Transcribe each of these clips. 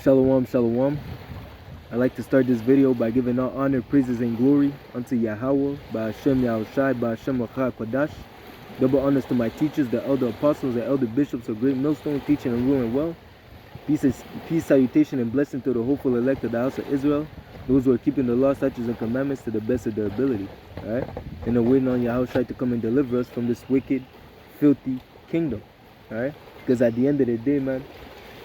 Shalom, shalom. I'd like to start this video by giving all honor, praises, and glory unto Yahweh, by Hashem Yahushai, by Hashem Achar Kodash. Double honors to my teachers, the elder apostles, the elder bishops of Great Millstone, teaching and ruling well. Peace, salutation, and blessing to the hopeful elect of the house of Israel, those who are keeping the law, statutes, and commandments to the best of their ability. Alright? And are waiting on Yahushai to come and deliver us from this wicked, filthy kingdom. Alright? Because at the end of the day, man,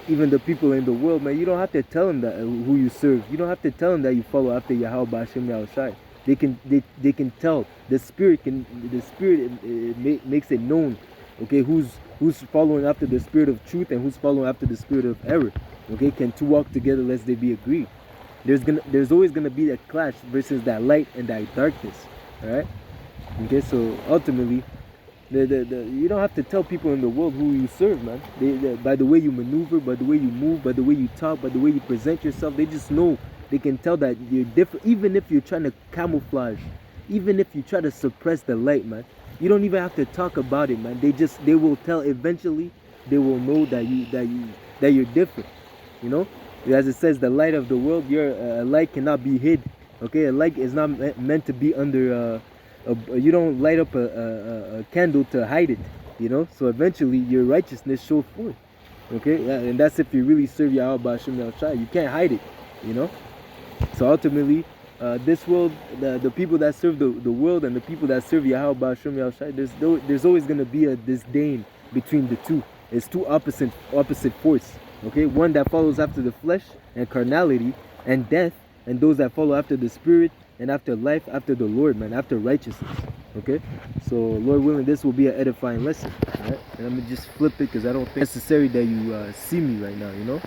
even the people in the world, man, you don't have to tell them that who you serve. You don't have to tell them that you follow after Yahweh B'Hashem Yahushai. They can tell. The spirit makes it known. Okay, who's following after the spirit of truth and who's following after the spirit of error. Okay, can two walk together lest they be agreed? There's always gonna be that clash versus that light and that darkness. All right. Okay, so ultimately, you don't have to tell people in the world who you serve, man. By the way you maneuver, by the way you move, by the way you talk, by the way you present yourself, they just know. They can tell that you're different. Even if you're trying to camouflage, even if you try to suppress the light, man, you don't even have to talk about it, man. They will tell. Eventually, they will know that you're different. You know, as it says, the light of the world. Your light cannot be hid. Okay, a light is not meant to be under. You don't light up a candle to hide it, you know. So eventually your righteousness shows forth. Okay, and that's if you really serve Yahweh B'Hashem Yahushai. You can't hide it, you know. So ultimately, this world, the people that serve the world and the people that serve Yahweh B'Hashem Yahushai, there's always going to be a disdain between the two. It's two opposite force. Okay, one that follows after the flesh and carnality and death, and those that follow after the spirit and after life, after the Lord, man, after righteousness. Okay, so Lord willing, this will be an edifying lesson. All right, and I'm gonna just flip it because I don't think it's necessary that you see me right now. You know,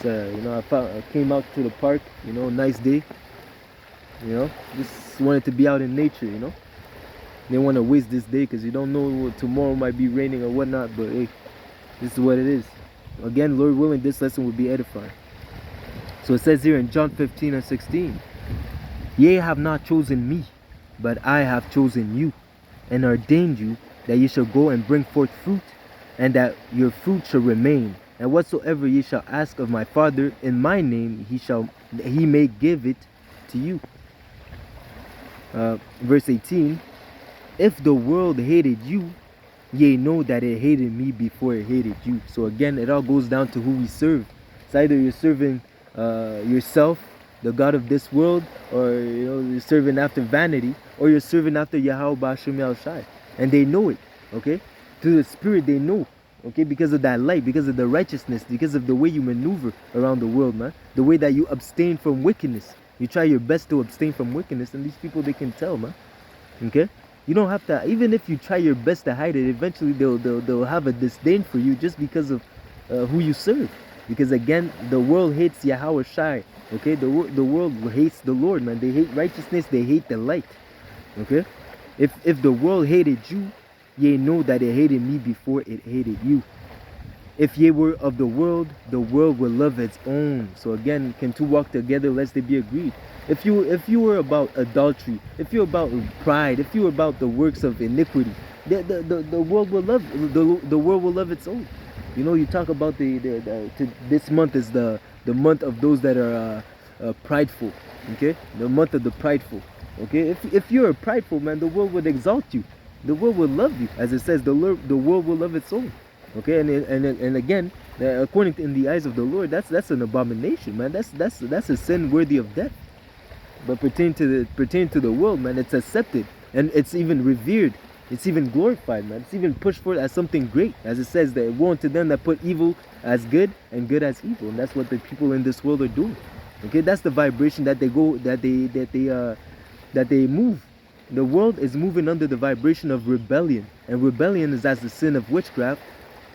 so you know, I came out to the park. You know, nice day. You know, just wanted to be out in nature. You know, didn't want to waste this day because you don't know what tomorrow might be raining or whatnot. But hey, this is what it is. Again, Lord willing, this lesson will be edifying. So it says here in John 15 and 16. Ye have not chosen me, but I have chosen you, and ordained you that ye shall go and bring forth fruit, and that your fruit shall remain. And whatsoever ye shall ask of my Father in my name, he may give it to you. Verse 18. If the world hated you, ye know that it hated me before it hated you. So again, it all goes down to who we serve. It's either you're serving yourself, the God of this world, or you know, you're serving after vanity, or you're serving after Yahweh B'Hashem Yahushai. And they know it, okay? Through the spirit they know, okay? Because of that light, because of the righteousness, because of the way you maneuver around the world, man. The way that you abstain from wickedness. You try your best to abstain from wickedness, and these people, they can tell, man. Okay? You don't have to, even if you try your best to hide it, eventually they'll have a disdain for you just because of who you serve. Because again, the world hates Yahweh Shai. Okay, the world hates the Lord, man. They hate righteousness, they hate the light. Okay, if the world hated you, ye know that it hated me before it hated you. If ye were of the world will love its own. So again, can two walk together lest they be agreed? If you were about adultery, if you're about pride, if you're about the works of iniquity, the world will love the world will love its own. You know, you talk about this month is the month of those that are prideful. Okay, the month of the prideful. Okay, if you're a prideful man, the world would exalt you. The world will love you, as it says, the world will love its own. Okay, and again, according to in the eyes of the Lord, that's an abomination, man. That's a sin worthy of death. But pertaining to the world, man, it's accepted and it's even revered. It's even glorified, man. It's even pushed forward as something great, as it says that woe unto them that put evil as good and good as evil, and that's what the people in this world are doing. Okay, that's the vibration that they move. The world is moving under the vibration of rebellion, and rebellion is as the sin of witchcraft,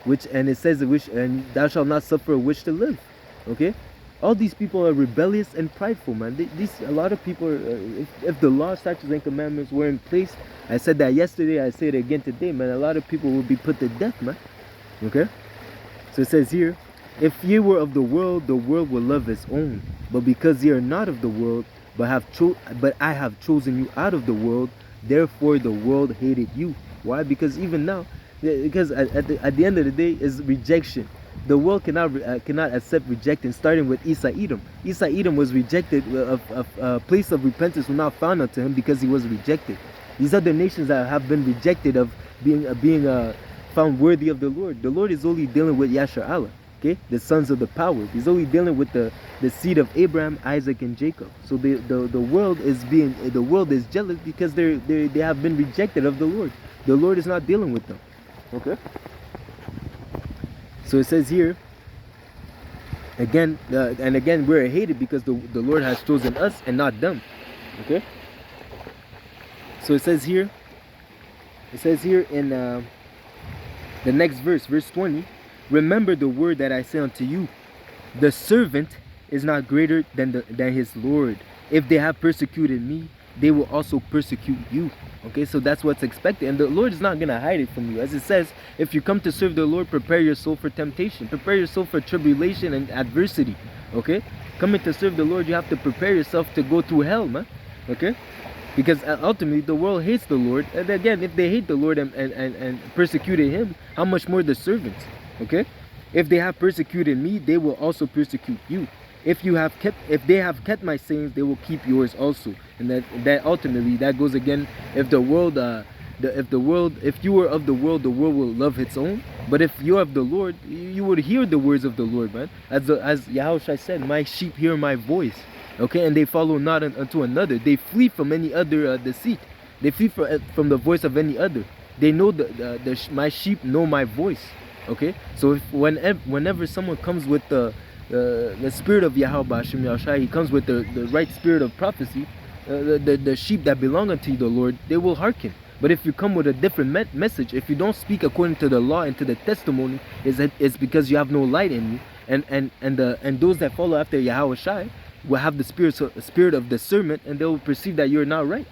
and it says and thou shalt not suffer a witch to live. Okay. All these people are rebellious and prideful, man. A lot of people, if the law, statutes, and commandments were in place, I said that yesterday, I say it again today, man. A lot of people will be put to death, man. Okay? So it says here, if ye were of the world will love its own. But because ye are not of the world, but I have chosen you out of the world, therefore the world hated you. Why? Because even now, because at the end of the day, is rejection. The world cannot accept rejection, starting with Esau Edom. Esau Edom was rejected. A place of repentance was not found unto him because he was rejected. These other nations that have been rejected of being found worthy of the Lord is only dealing with Yasher Allah, okay, the sons of the power. He's only dealing with the seed of Abraham, Isaac, and Jacob. So the world is jealous because they have been rejected of the Lord. The Lord is not dealing with them, okay. So it says here again, and again, we're hated because the Lord has chosen us and not them, okay. So it says here in the next verse, verse 20, remember the word that I say unto you, the servant is not greater than his Lord. If they have persecuted me, they will also persecute you. Okay, so that's what's expected, and the Lord is not going to hide it from you. As it says, if you come to serve the Lord, prepare your soul for temptation, prepare your soul for tribulation and adversity. Okay, coming to serve the Lord, you have to prepare yourself to go through hell, man. Okay, because ultimately the world hates the Lord, and again, if they hate the Lord and persecuted him, how much more the servants? Okay, if they have persecuted me, they will also persecute you. If they have kept my sayings, they will keep yours also. And that ultimately that goes again. If you were of the world will love its own. But if you're of the Lord, you would hear the words of the Lord, man. As Yahushua said, my sheep hear my voice. Okay, and they follow not unto another. They flee from any other deceit. They flee from the voice of any other. They know my sheep know my voice. Okay, so whenever someone comes with the spirit of Yahweh Hashem Yahushua, he comes with the right spirit of prophecy, the sheep that belong unto the Lord, they will hearken. But if you come with a different message, if you don't speak according to the law and to the testimony, it's because you have no light in you. And those that follow after Yahweh Shai will have the spirit of discernment, and they will perceive that you're not right.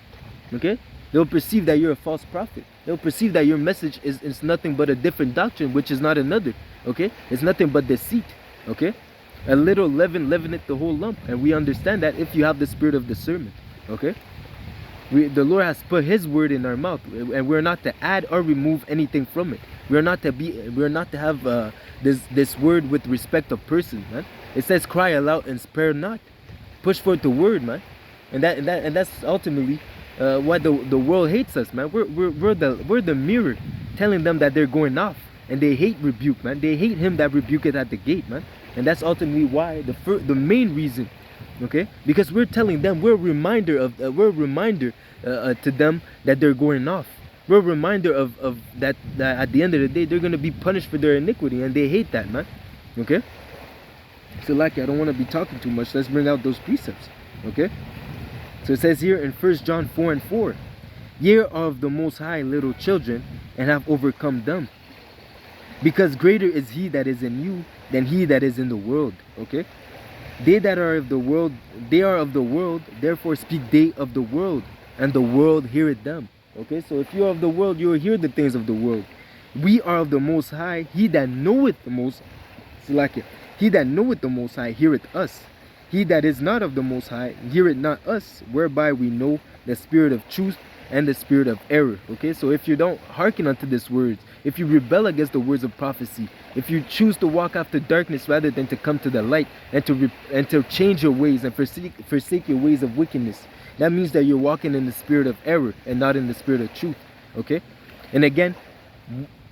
Okay, they'll perceive that you're a false prophet. They'll perceive that your message is nothing but a different doctrine, which is not another. Okay, it's nothing but deceit. Okay, a little leaven leaveneth the whole lump, and we understand that if you have the spirit of discernment. Okay, the Lord has put his word in our mouth, and we're not to add or remove anything from it. We're not to have this word with respect of person, man. It says cry aloud and spare not. Push forth the word, man. And that's ultimately why the world hates us, man. We're the mirror telling them that they're going off, and they hate rebuke, man. They hate him that rebuketh at the gate, man. And that's ultimately why the main reason, okay? Because we're telling them, we're a reminder to them that they're going off. We're a reminder of that at the end of the day they're gonna be punished for their iniquity, and they hate that, man. Okay? So like, I don't want to be talking too much. Let's bring out those precepts. Okay? So it says here in 1 John 4:4, ye are of the Most High, little children, and have overcome them, because greater is he that is in you than he that is in the world. Okay? They that are of the world, they are of the world, therefore speak they of the world, and the world heareth them. Okay? So if you're of the world, you will hear the things of the world. We are of the Most High, he that knoweth the Most, so like it, he that knoweth the Most High heareth us. He that is not of the Most High heareth not us, whereby we know the spirit of truth and the spirit of error. Okay, so if you don't hearken unto these words, if you rebel against the words of prophecy, if you choose to walk after darkness rather than to come to the light, and to change your ways and forsake your ways of wickedness, that means that you're walking in the spirit of error and not in the spirit of truth. Okay, and again,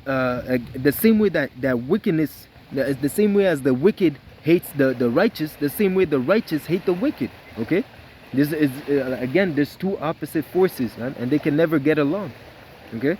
the same way that wickedness, the same way as the wicked hates the righteous, the same way the righteous hate the wicked. Okay, this is again, there's two opposite forces, man, and they can never get along. Okay,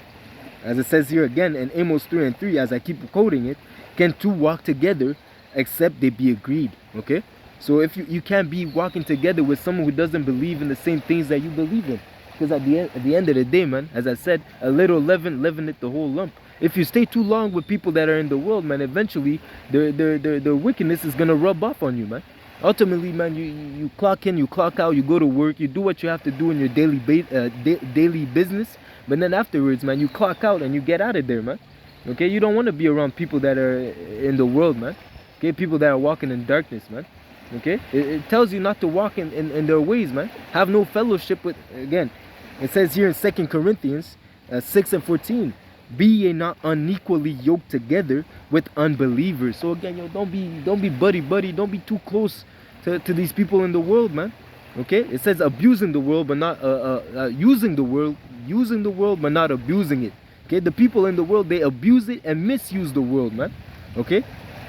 as it says here again in Amos 3:3, as I keep quoting it, can two walk together except they be agreed? Okay, so if you can't be walking together with someone who doesn't believe in the same things that you believe in, because at the end of the day, man, as I said, a little leaven leaveneth the whole lump. If you stay too long with people that are in the world, man, eventually their wickedness is gonna rub off on you, man. Ultimately, man, you clock in, you clock out, you go to work, you do what you have to do in your daily business, but then afterwards, man, you clock out and you get out of there, man. Okay, you don't want to be around people that are in the world, man. Okay, people that are walking in darkness, man. Okay, it tells you not to walk in their ways, man. Have no fellowship with. Again, it says here in 2 Corinthians 6:14. Be ye not unequally yoked together with unbelievers. So again, yo, don't be buddy buddy. Don't be too close to these people in the world, man. Okay, it says abusing the world, but not using the world, but not abusing it. Okay, the people in the world, they abuse it and misuse the world, man. Okay,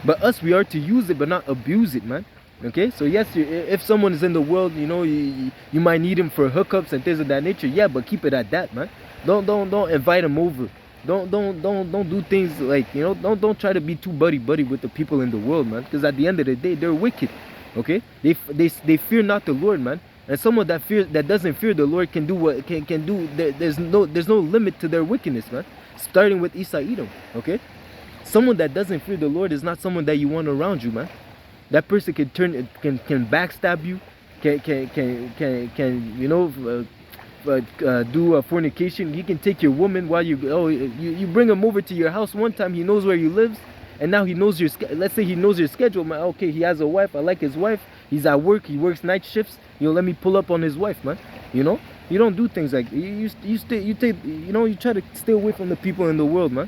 but us, we are to use it but not abuse it, man. Okay, so yes, if someone is in the world, you know, you might need him for hookups and things of that nature. Yeah, but keep it at that, man. Don't invite him over. Don't do things like, you know, don't try to be too buddy with the people in the world, man. Because at the end of the day, they're wicked. Okay, they fear not the Lord, man. And someone that doesn't fear the Lord can do what can do. There's no limit to their wickedness, man. Starting with Esau Edom. Okay, someone that doesn't fear the Lord is not someone that you want around you, man. That person can can backstab you, can you know, do a fornication. He can take your woman while you bring him over to your house one time. He knows where you lives, and now he knows your let's say he knows your schedule, man. Okay, he has a wife. I like his wife. He's at work. He works night shifts. You know, let me pull up on his wife, man. You know, you don't do things like you try to stay away from the people in the world, man.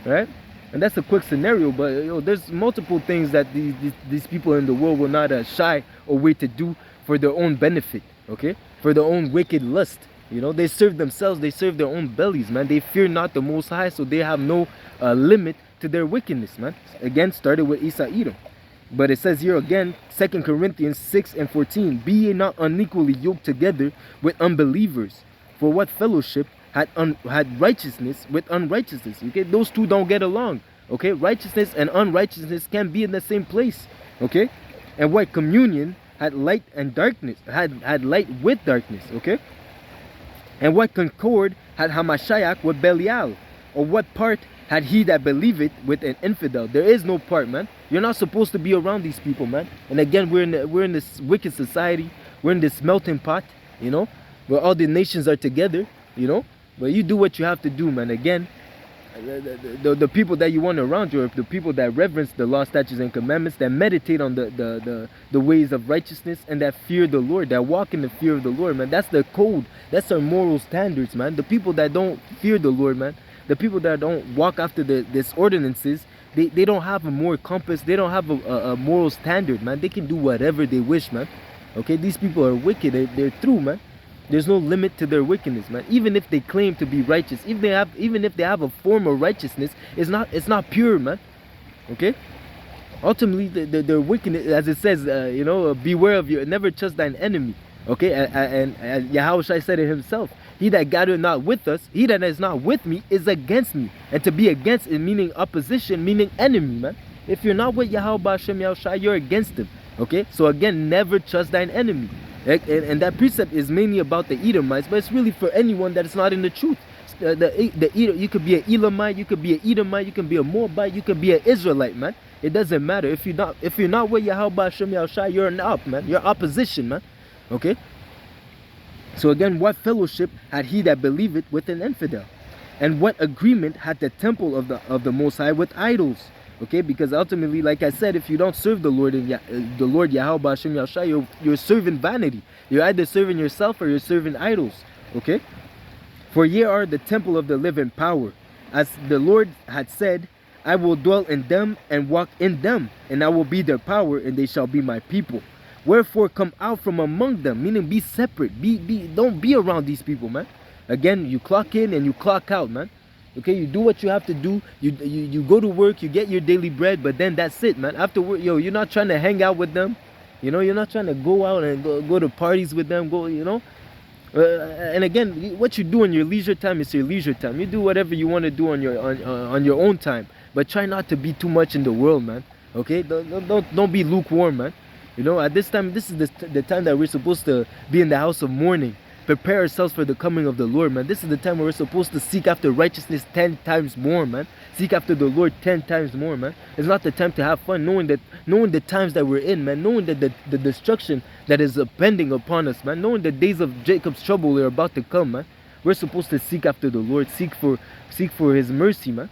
Right? And that's a quick scenario, but there's multiple things that these people in the world will not shy away to do for their own benefit, okay? For their own wicked lust. You know, they serve themselves, they serve their own bellies, man. They fear not the Most High, so they have no limit to their wickedness, man. Again, started with Esau Edom. But it says here again, 2 Corinthians 6:14, be ye not unequally yoked together with unbelievers. For what fellowship had righteousness with unrighteousness? Okay, those two don't get along. Okay, righteousness and unrighteousness can be in the same place. Okay, and what communion had light and darkness, had light with darkness? Okay, and what concord had Hamashiach with Belial? Or what part had he that believeth with an infidel? There is no part, man. You're not supposed to be around these people, man. And again, we're in this wicked society. We're in this melting pot, you know, where all the nations are together, you know. But you do what you have to do, man. Again, the people that you want around you are the people that reverence the law, statutes, and commandments, that meditate on the ways of righteousness, and that fear the Lord, that walk in the fear of the Lord, man. That's the code. That's our moral standards, man. The people that don't fear the Lord, man, the people that don't walk after these ordinances, they don't have a moral compass. They don't have a moral standard, man. They can do whatever they wish, man. Okay, these people are wicked. They're through, man. There's no limit to their wickedness, man. Even if they claim to be righteous, even if they have a form of righteousness, it's not pure, man. Okay. Ultimately, their wickedness, as it says, beware of your, never trust thine enemy. Okay, and Yahushua said it himself. He that gathereth not with us, he that is not with me, is against me. And to be against is meaning opposition, meaning enemy, man. If you're not with Yahweh Hashem Yahushua, you're against him. Okay, so again, never trust thine enemy. And that precept is mainly about the Edomites, but it's really for anyone that is not in the truth. You could be an Elamite, you could be an Edomite, you can be a Moabite, you can be an Israelite, man. It doesn't matter. If you're not with Yahweh Hashem Yahushua, you're an op, man. You're opposition, man. Okay. So again, what fellowship had he that believeth with an infidel? And what agreement had the temple of the Most High with idols? Okay, because ultimately, like I said, if you don't serve the Lord and the Lord Yahweh Hashem Yahushua, you're serving vanity. You're either serving yourself or you're serving idols. Okay, for ye are the temple of the living power, as the Lord had said, I will dwell in them and walk in them, and I will be their power, and they shall be my people. Wherefore come out from among them, meaning be separate. Don't be around these people, man. Again, you clock in and you clock out, man. Okay, you do what you have to do. You go to work, you get your daily bread, but then that's it, man. After work, you're not trying to hang out with them. You know, you're not trying to go out and go to parties with them. And again, what you do in your leisure time is your leisure time. You do whatever you want to do on your own time, but try not to be too much in the world, man. Okay, don't be lukewarm, man. You know, at this time, this is the time that we're supposed to be in the house of mourning. Prepare ourselves for the coming of the Lord, man. This is the time where we're supposed to seek after righteousness 10 times more, man. Seek after the Lord 10 times more, man. It's not the time to have fun, knowing the times that we're in, man. Knowing that the destruction that is pending upon us, man. Knowing the days of Jacob's trouble are about to come, man. We're supposed to seek after the Lord, seek for his mercy, man.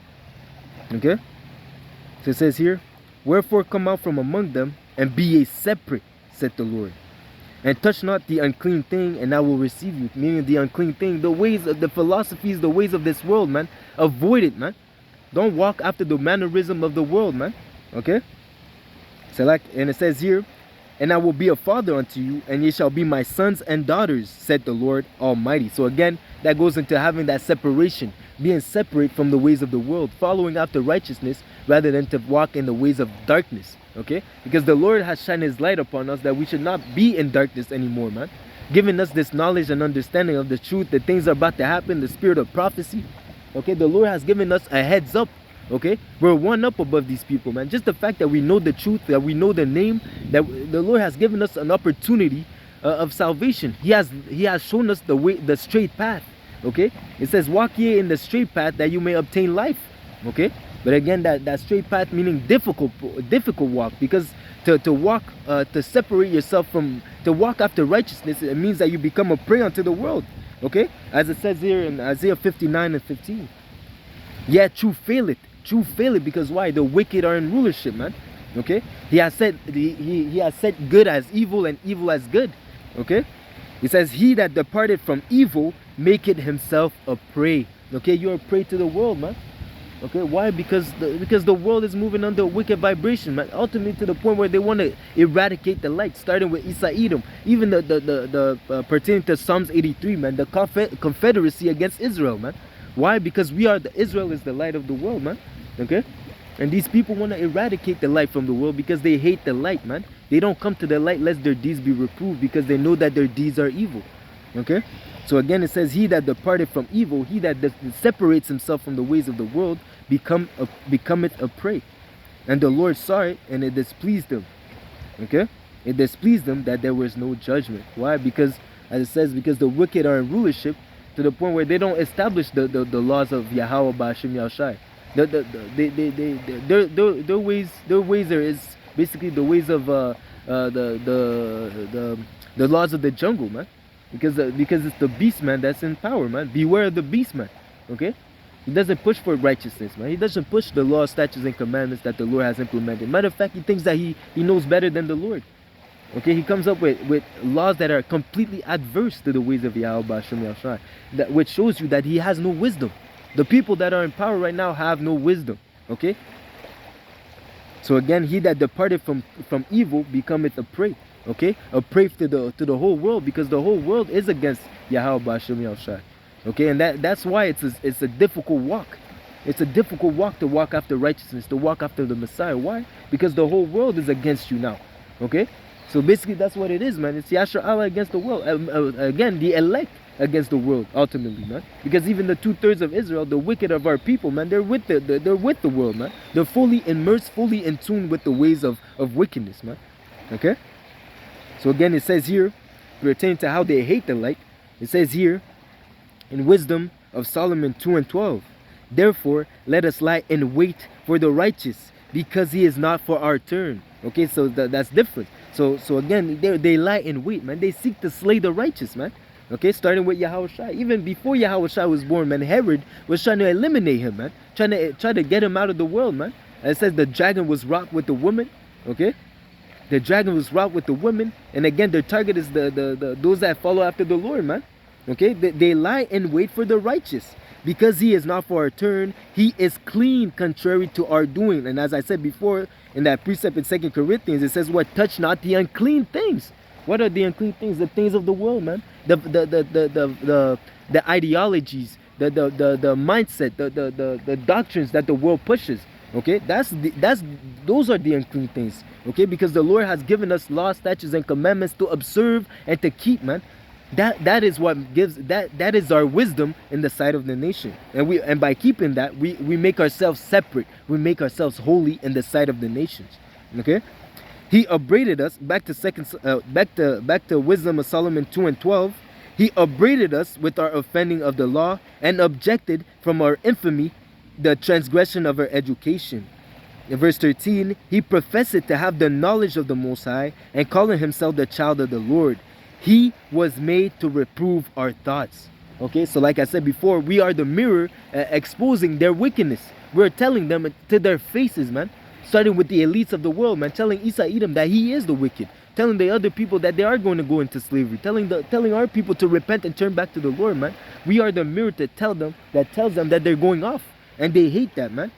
Okay? So it says here, wherefore come out from among them and be ye separate, said the Lord. And touch not the unclean thing, and I will receive you. Meaning the unclean thing, the ways of the philosophies, the ways of this world, man. Avoid it, man. Don't walk after the mannerism of the world, man. Okay? So and it says here, and I will be a father unto you, and ye shall be my sons and daughters, said the Lord Almighty. So again, that goes into having that separation, being separate from the ways of the world, following after righteousness rather than to walk in the ways of darkness. Okay? Because the Lord has shined his light upon us that we should not be in darkness anymore, man. Giving us this knowledge and understanding of the truth, that things are about to happen, the spirit of prophecy. Okay? The Lord has given us a heads up. Okay, we're one up above these people, man. Just the fact that we know the truth, that we know the name, that the Lord has given us an opportunity of salvation. He has shown us the way, the straight path. Okay, it says, walk ye in the straight path that you may obtain life. Okay, but again, that straight path meaning difficult walk, because to walk, to separate yourself from, to walk after righteousness, it means that you become a prey unto the world. Okay, as it says here in Isaiah 59:15. Yeah, true faileth. True faileth, because why? The wicked are in rulership, man. Okay, he has said he has set good as evil and evil as good. Okay, he says, he that departed from evil maketh himself a prey. Okay, you're a prey to the world, man. Okay, why? Because the world is moving under a wicked vibration, man. Ultimately, to the point where they want to eradicate the light, starting with Isa Edom, even the pertaining to Psalms 83, man. The confederacy against Israel, man. Why? Because Israel is the light of the world, man. Okay, and these people want to eradicate the light from the world because they hate the light, man. They don't come to the light lest their deeds be reproved, because they know that their deeds are evil. Okay, so again it says, he that departed from evil, he that separates himself from the ways of the world, becometh a prey. And the Lord saw it, and it displeased him. Okay, it displeased him that there was no judgment. Why? Because, as it says, because the wicked are in rulership, to the point where they don't establish the laws of Yahweh Ba'ashim Yahushai. Their ways is basically the ways of the laws of the jungle, man. Because it's the beast, man, that's in power, man. Beware of the beast, man. Okay, he doesn't push for righteousness, man. He doesn't push the law, statutes, and commandments that the Lord has implemented. Matter of fact, he thinks that he knows better than the Lord. Okay, he comes up with laws that are completely adverse to the ways of Yahweh Ba'ashim Yahushai, which shows you that he has no wisdom. The people that are in power right now have no wisdom. Okay, so again, he that departed from evil becometh a prey. Okay, a prey to the whole world, because the whole world is against Yahweh Ba'ashim Yahushai. Okay, and that's why it's a difficult walk. It's a difficult walk to walk after righteousness, to walk after the Messiah. Why? Because the whole world is against you now. Okay, so basically that's what it is, man. It's Yashar Allah against the world. Again, the elect against the world, ultimately, man. Because even the 2/3 of Israel, the wicked of our people, man, they're with the world, man. They're fully immersed, fully in tune with the ways of wickedness, man. Okay, so again it says here, pertaining to how they hate the light, it says here in Wisdom of Solomon 2:12, therefore let us lie in wait for the righteous, because he is not for our turn. Okay, so that's different. So again, they lie in wait, man. They seek to slay the righteous, man. Okay, starting with Yahushua. Even before Yahushua was born, man, Herod was trying to eliminate him, man. Trying to get him out of the world, man. And it says the dragon was wrought with the woman. Okay, the dragon was wrought with the woman, and again, their target is the those that follow after the Lord, man. Okay, they lie in wait for the righteous, because he is not for our turn. He is clean, contrary to our doing. And as I said before, in that precept in 2 Corinthians, it says, what? Touch not the unclean things. What are the unclean things? The things of the world, man. The ideologies, the mindset, the doctrines that the world pushes. Okay, those are the unclean things. Okay, because the Lord has given us laws, statutes, and commandments to observe and to keep, man. That is what gives that is our wisdom in the sight of the nation. And by keeping that, we make ourselves separate. We make ourselves holy in the sight of the nations. Okay? He upbraided us, back to Wisdom of Solomon 2:12. He upbraided us with our offending of the law, and objected from our infamy the transgression of our education. In verse 13, he professed to have the knowledge of the Most High, and calling himself the child of the Lord. He was made to reprove our thoughts. Okay, so like I said before, we are the mirror exposing their wickedness. We're telling them to their faces, man. starting with the elites of the world, man, telling Isa Edom that he is the wicked, telling the other people that they are going to go into slavery, telling our people to repent and turn back to the Lord, man. We are the mirror to tells them that they're going off, and they hate that, man.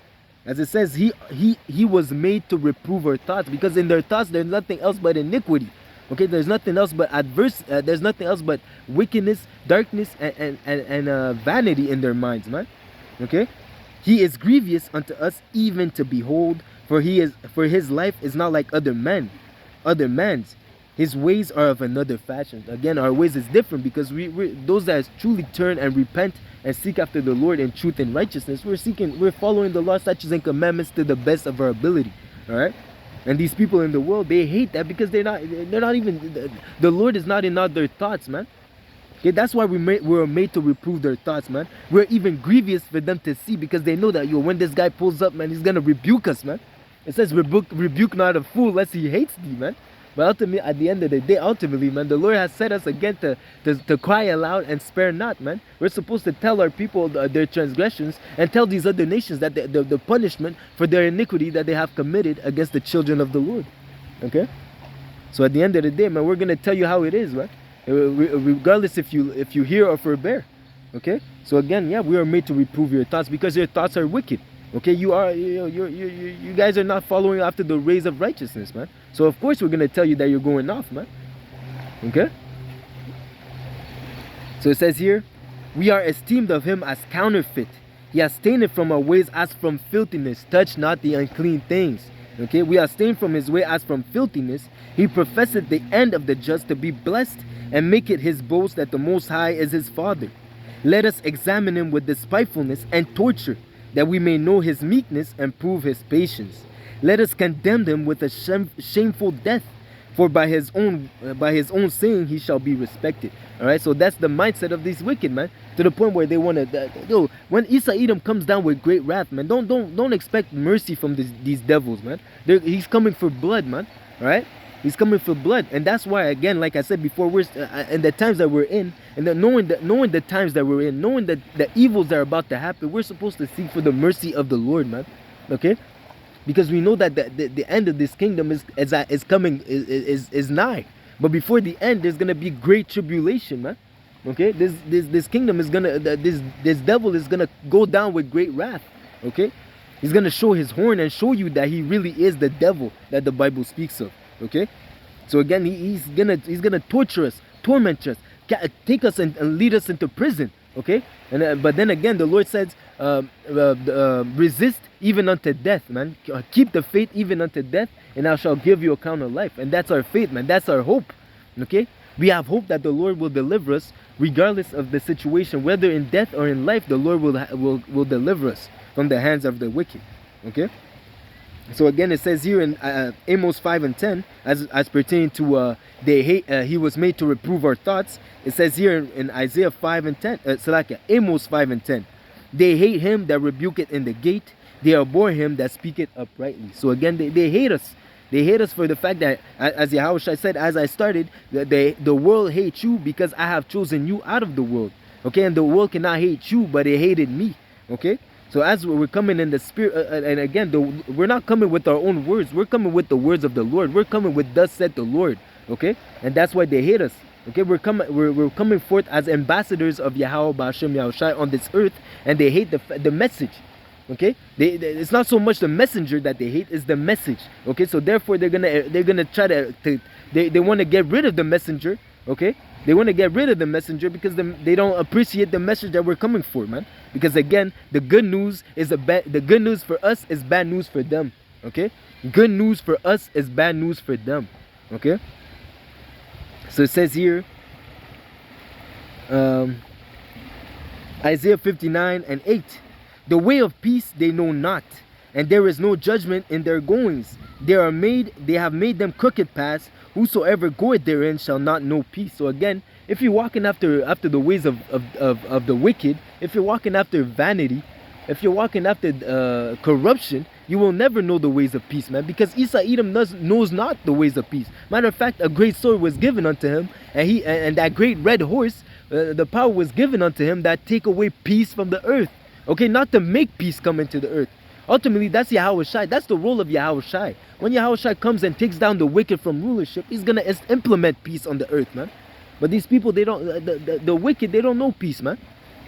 As it says, he was made to reprove our thoughts, because in their thoughts there's nothing else but iniquity. Okay, there's nothing else but there's nothing else but wickedness, darkness, and vanity in their minds, man. Okay, he is grievous unto us even to behold, for his life is not like other man's. His ways are of another fashion. Again, our ways is different, because we those that truly turn and repent and seek after the Lord in truth and righteousness, we're following the law, statutes, and commandments to the best of our ability. All right. And these people in the world, they hate that, because they're not even, the Lord is not in all their thoughts, man. Okay, that's why we're made to reprove their thoughts, man. We're even grievous for them to see, because they know that, when this guy pulls up, man, he's gonna rebuke us, man. It says, rebuke not a fool lest he hates thee, man. But ultimately, at the end of the day, man, the Lord has set us again to cry aloud and spare not, man. We're supposed to tell our people their transgressions, and tell these other nations that the punishment for their iniquity that they have committed against the children of the Lord. Okay? So at the end of the day, man, we're going to tell you how it is, man. Regardless if you hear or forbear. Okay? So again, yeah, we are made to reprove your thoughts, because your thoughts are wicked. Okay, you guys are not following after the ways of righteousness, man. So of course we're gonna tell you that you're going off, man. Okay. So it says here, we are esteemed of him as counterfeit. He has stained from our ways as from filthiness. Touch not the unclean things. Okay, we are stained from his way as from filthiness. He professeth the end of the just to be blessed, and make it his boast that the Most High is his Father. Let us examine him with despitefulness and torture, that we may know his meekness and prove his patience. Let us condemn him with a shameful death, for by his own saying he shall be respected. All right, so that's the mindset of these wicked, man, to the point where they want to. When Isa Edom comes down with great wrath, man, don't expect mercy from these devils, man. He's coming for blood, man. All right. He's coming for blood, and that's why, again, like I said before, we're in the times that we're in, and knowing the times that we're in, knowing that the evils that are about to happen, we're supposed to seek for the mercy of the Lord, man. Okay, because we know that the end of this kingdom is coming, is nigh. But before the end, there's gonna be great tribulation, man. Okay, this kingdom is gonna this devil is gonna go down with great wrath. Okay, he's gonna show his horn and show you that he really is the devil that the Bible speaks of. Okay, so again, he's gonna torture us, torment us, take us and lead us into prison. Okay, and but then again, the Lord says, resist even unto death, man. Keep the faith even unto death, and I shall give you account of life. And that's our faith, man. That's our hope. Okay, we have hope that the Lord will deliver us regardless of the situation, whether in death or in life. The Lord will deliver us from the hands of the wicked. Okay. So again, it says here in Amos 5:10, as pertaining to he was made to reprove our thoughts. It says here in Isaiah 5:10, Amos 5:10, they hate him that rebuketh in the gate, they abhor him that speaketh uprightly. So again, they hate us. They hate us for the fact that, as Yahushua said, as I started, the world hates you because I have chosen you out of the world. Okay, and the world cannot hate you, but it hated me. Okay. So as we're coming in the spirit, and again, we're not coming with our own words. We're coming with the words of the Lord. We're coming with thus said the Lord. Okay, and that's why they hate us. Okay, we're coming forth as ambassadors of Yahweh Ba'ashem Yahushai on this earth, and they hate the message. Okay, it's not so much the messenger that they hate, it's the message. Okay, so therefore they're gonna try they want to get rid of the messenger. Okay, they want to get rid of the messenger because they don't appreciate the message that we're coming for, man. Because again, the good news for us is bad news for them. Okay, good news for us is bad news for them. Okay, so it says here, Isaiah 59:8, the way of peace they know not, and there is no judgment in their goings. They have made them crooked paths. Whosoever goeth therein shall not know peace. So again, if you're walking after the ways of the wicked, if you're walking after vanity, if you're walking after corruption, you will never know the ways of peace, man. Because Isa Edom knows not the ways of peace. Matter of fact, a great sword was given unto him, and that great red horse, the power was given unto him that take away peace from the earth. Okay, not to make peace come into the earth. Ultimately, that's Yahweh Shai. That's the role of Yahweh Shai. When Yahweh Shai comes and takes down the wicked from rulership, he's gonna implement peace on the earth, man. But these people, they don't, the wicked, they don't know peace, man.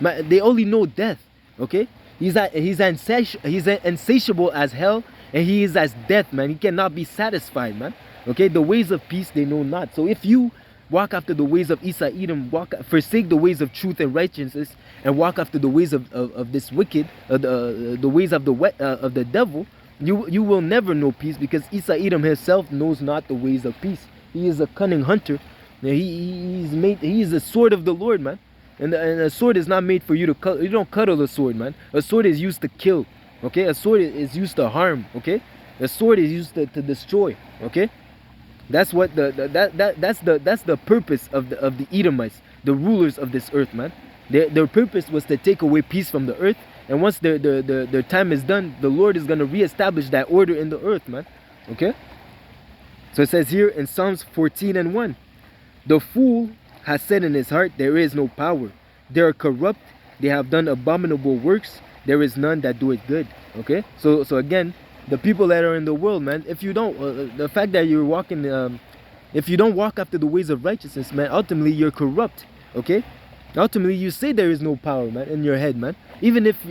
They only know death, okay? He's insatiable as hell, and he is as death, man. He cannot be satisfied, man. Okay, the ways of peace they know not. So if you walk after the ways of Esau Edom, forsake the ways of truth and righteousness, and walk after the ways of this wicked, the ways of the devil, you will never know peace, because Esau Edom himself knows not the ways of peace. He is a cunning hunter. He is a sword of the Lord, man. And a sword is not made for you to cut. You don't cuddle a sword, man. A sword is used to kill. Okay, a sword is used to harm. Okay, a sword is used to destroy. Okay, that's what that's the purpose of the Edomites, the rulers of this earth, man. Their purpose was to take away peace from the earth, and once their time is done, the Lord is gonna reestablish that order in the earth, man. Okay, so it says here in Psalms 14:1, the fool has said in his heart, there is no power. They are corrupt. They have done abominable works. There is none that do it good. Okay, so again, the people that are in the world, man, if you don't, the fact that you're walking, if you don't walk after the ways of righteousness, man, ultimately you're corrupt. Okay, ultimately you say there is no power, man, in your head, man. Even if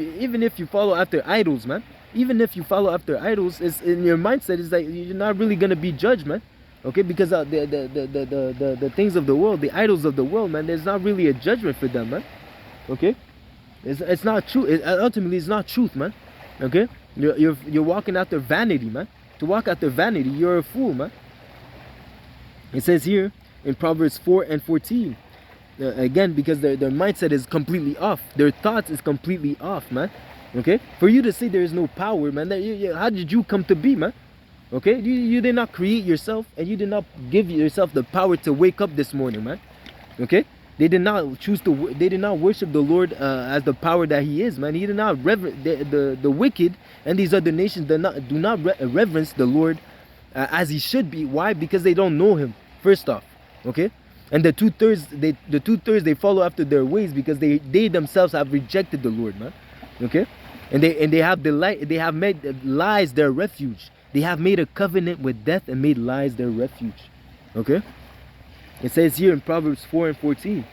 you follow after idols, man, even if you follow after idols, it's in your mindset is that you're not really gonna be judged, man. Okay, because the things of the world, the idols of the world, man, there's not really a judgment for them, man. Okay, it's not true. Ultimately, it's not truth, man. Okay, you're walking after vanity, man. To walk after vanity, you're a fool, man. It says here in Proverbs 4:14, again, because their mindset is completely off. Their thoughts is completely off, man. Okay, for you to say there is no power, man, how did you come to be, man? Okay, you did not create yourself, and you did not give yourself the power to wake up this morning, man. Okay, they did not worship the Lord as the power that He is, man. He did not the wicked and these other nations do not reverence the Lord as He should be. Why? Because they don't know Him. First off, okay, and the two thirds they follow after their ways because they themselves have rejected the Lord, man. Okay, and they have made lies their refuge. They have made a covenant with death and made lies their refuge. Okay? It says here in Proverbs 4:14,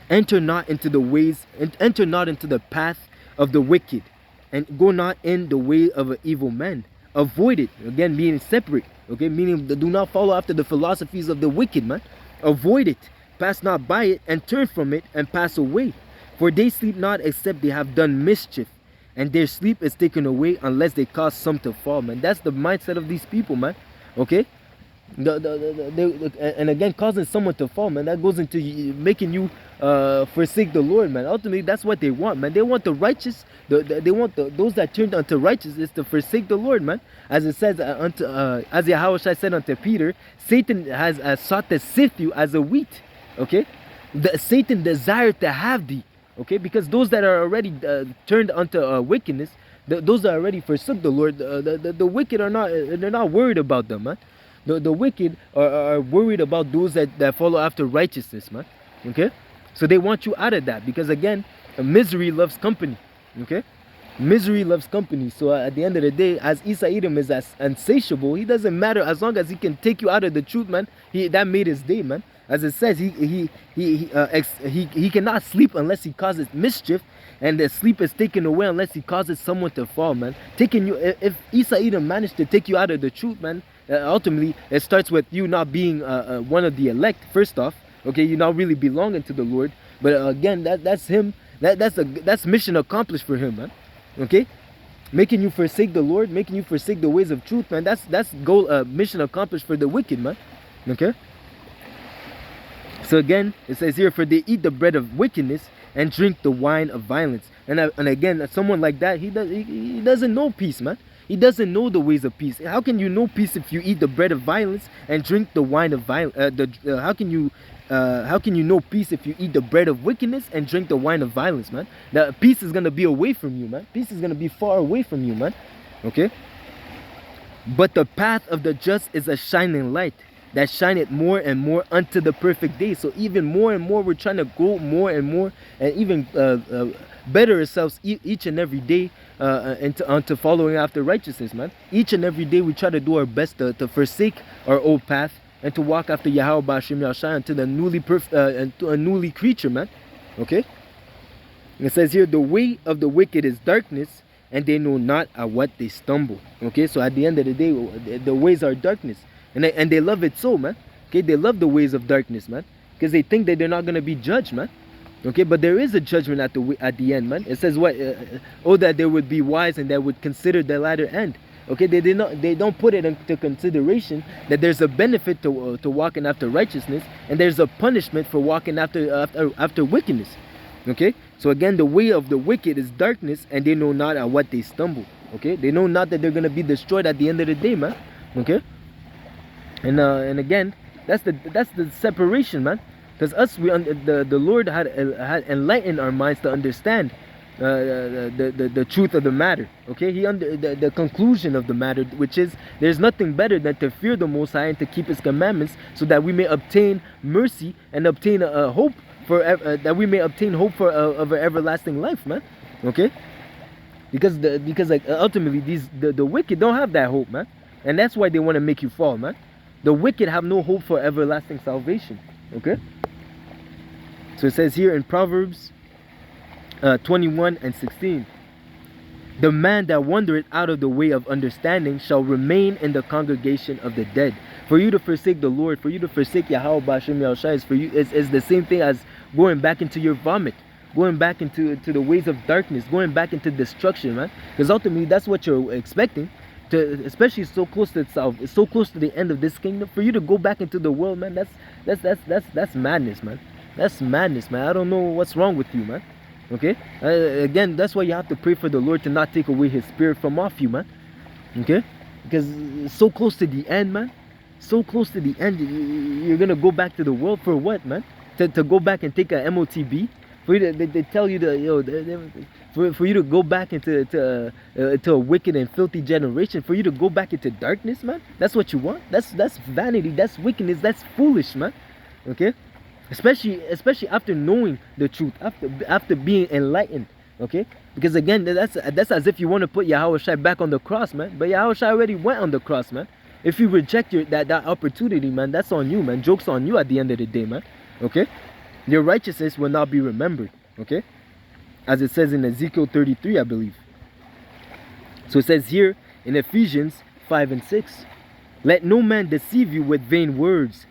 enter not into the path of the wicked, and go not in the way of an evil man. Avoid it. Again, meaning separate. Okay, meaning do not follow after the philosophies of the wicked, man. Avoid it. Pass not by it, and turn from it, and pass away. For they sleep not except they have done mischief, and their sleep is taken away unless they cause some to fall, man. That's the mindset of these people, man. Okay, and again, causing someone to fall, man, that goes into making you forsake the Lord, man. Ultimately, that's what they want, man. They want the righteous, they want those that turned unto righteousness to forsake the Lord, man. As it says as Yahweh said unto Peter, Satan has sought to sift you as a wheat. Okay, Satan desired to have thee. Okay, because those that are already turned unto wickedness, those that already forsook the Lord, the wicked are not, they're not worried about them, man. The wicked are worried about those that follow after righteousness, man. Okay, so they want you out of that, because again, misery loves company. Okay, misery loves company. So at the end of the day, as Esau Edom is as insatiable, he doesn't matter as long as he can take you out of the truth, man. That made his day, man. As it says, he cannot sleep unless he causes mischief, and the sleep is taken away unless he causes someone to fall, man. If Esau Edom managed to take you out of the truth, man, ultimately it starts with you not being one of the elect. First off, okay, you not really belonging to the Lord. But again, that's him. That's mission accomplished for him, man. Okay, making you forsake the Lord, making you forsake the ways of truth, man. That's goal mission accomplished for the wicked, man. Okay. So again, it says here, for they eat the bread of wickedness and drink the wine of violence. And again, someone like that, he doesn't know peace, man. He doesn't know the ways of peace. How can you know peace if you eat the bread of violence and drink the wine of violence? How can you know peace if you eat the bread of wickedness and drink the wine of violence, man? The peace is gonna be away from you, man. Peace is gonna be far away from you, man. Okay. But the path of the just is a shining light, that shineth more and more unto the perfect day. So even more and more, we're trying to grow more and more, and even better ourselves each and every day onto following after righteousness, man. Each and every day we try to do our best to forsake our old path and to walk after Yahweh Ba'Shem Yahshai unto the a newly creature, man. Okay? It says here, the way of the wicked is darkness, and they know not at what they stumble. Okay, so at the end of the day, the ways are darkness, and they love it so, man. Okay, they love the ways of darkness, man, because they think that they're not gonna be judged, man. Okay, but there is a judgment at the end, man. It says what? Oh, that they would be wise and that would consider the latter end. Okay, they don't put it into consideration that there's a benefit to walking after righteousness, and there's a punishment for walking after wickedness. Okay, so again, the way of the wicked is darkness, and they know not at what they stumble. Okay, they know not that they're gonna be destroyed at the end of the day, man. Okay, and again, that's the separation, man. Because us, the Lord had enlightened our minds to understand the truth of the matter. Okay, the conclusion of the matter, which is there's nothing better than to fear the Most High and to keep His commandments, so that we may obtain mercy and obtain a hope for that we may obtain hope for of an everlasting life, man. Okay, because like ultimately the wicked don't have that hope, man, and that's why they want to make you fall, man. The wicked have no hope for everlasting salvation. Okay. So it says here in Proverbs 21:16, the man that wandereth out of the way of understanding shall remain in the congregation of the dead. For you to forsake the Lord, for you to forsake Yahweh Ba'Shem Yahushai, is the same thing as going back into your vomit, going back into the ways of darkness, going back into destruction, man. Because ultimately that's what you're expecting. Especially so close to itself, so close to the end of this kingdom, for you to go back into the world, man. That's madness, man. That's madness, man. I don't know what's wrong with you, man. Okay? Again, that's why you have to pray for the Lord to not take away His Spirit from off you, man. Okay? Because so close to the end, man. So close to the end, you're going to go back to the world for what, man? To go back and take a MOTB? For you to, they tell you to, for you to go back into a wicked and filthy generation, for you to go back into darkness, man? That's what you want? That's vanity. That's wickedness. That's foolish, man. Okay? Especially after knowing the truth, after being enlightened. Okay, because again, that's as if you want to put Yahweh Shai back on the cross, man. But Yahweh Shai already went on the cross, man. If you reject that opportunity, man, that's on you, man. Joke's on you at the end of the day, man. Okay, your righteousness will not be remembered. Okay, as it says in Ezekiel 33, I believe. So it says here in Ephesians 5:6, let no man deceive you with vain words.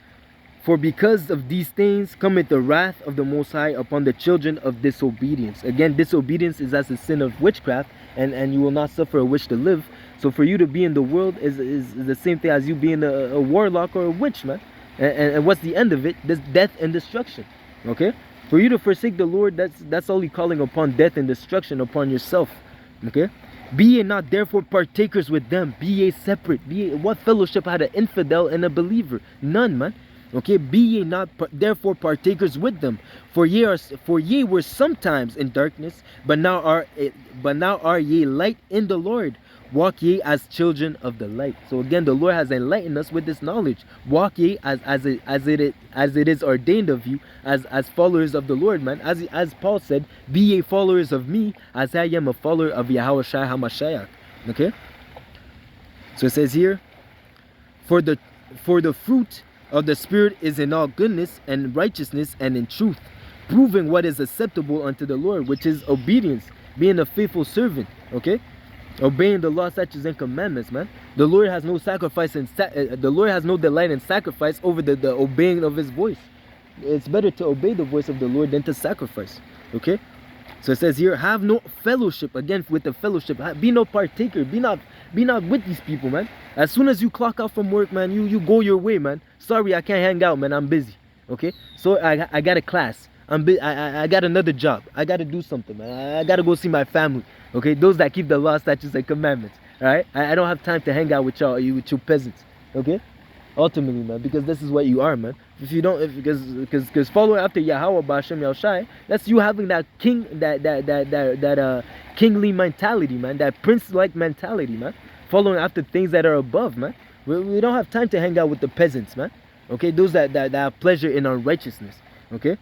For because of these things cometh the wrath of the Most High upon the children of disobedience. Again, disobedience is as a sin of witchcraft, and you will not suffer a witch to live. So for you to be in the world is the same thing as you being a warlock or a witch, man. And what's the end of it? This death and destruction. Okay? For you to forsake the Lord, that's only calling upon death and destruction upon yourself. Okay? Be ye not therefore partakers with them. Be ye separate. What fellowship had an infidel and a believer? None, man. Okay, be ye not therefore partakers with them, for ye were sometimes in darkness, but now are ye light in the Lord. Walk ye as children of the light. So again, the Lord has enlightened us with this knowledge. Walk ye as it is ordained of you, as followers of the Lord, man. As Paul said, be ye followers of me, as I am a follower of Yahweh Shai HaMashiach. Okay. So it says here, for the fruit of the Spirit is in all goodness and righteousness and in truth, proving what is acceptable unto the Lord, which is obedience, being a faithful servant. Okay, obeying the law, statutes, and commandments, man. The Lord has no sacrifice the Lord has no delight in sacrifice over the obeying of His voice. It's better to obey the voice of the Lord than to sacrifice. Okay, so it says here, have no fellowship, again with the fellowship, be no partaker, be not with these people, man. As soon as you clock out from work, man, you go your way, man. Sorry, I can't hang out, man. I'm busy. Okay, so I got a class. I got another job. I got to do something, man. I got to go see my family. Okay, those that keep the law, statutes, and commandments. All right, I don't have time to hang out with you peasants. Okay, ultimately, man, because this is what you are, man. If you don't, because following after Yahweh Ba'Shem Yahushai, that's you having that kingly mentality, man. That prince-like mentality, man. Following after things that are above, man. We don't have time to hang out with the peasants, man. Okay, those that have pleasure in unrighteousness. Okay,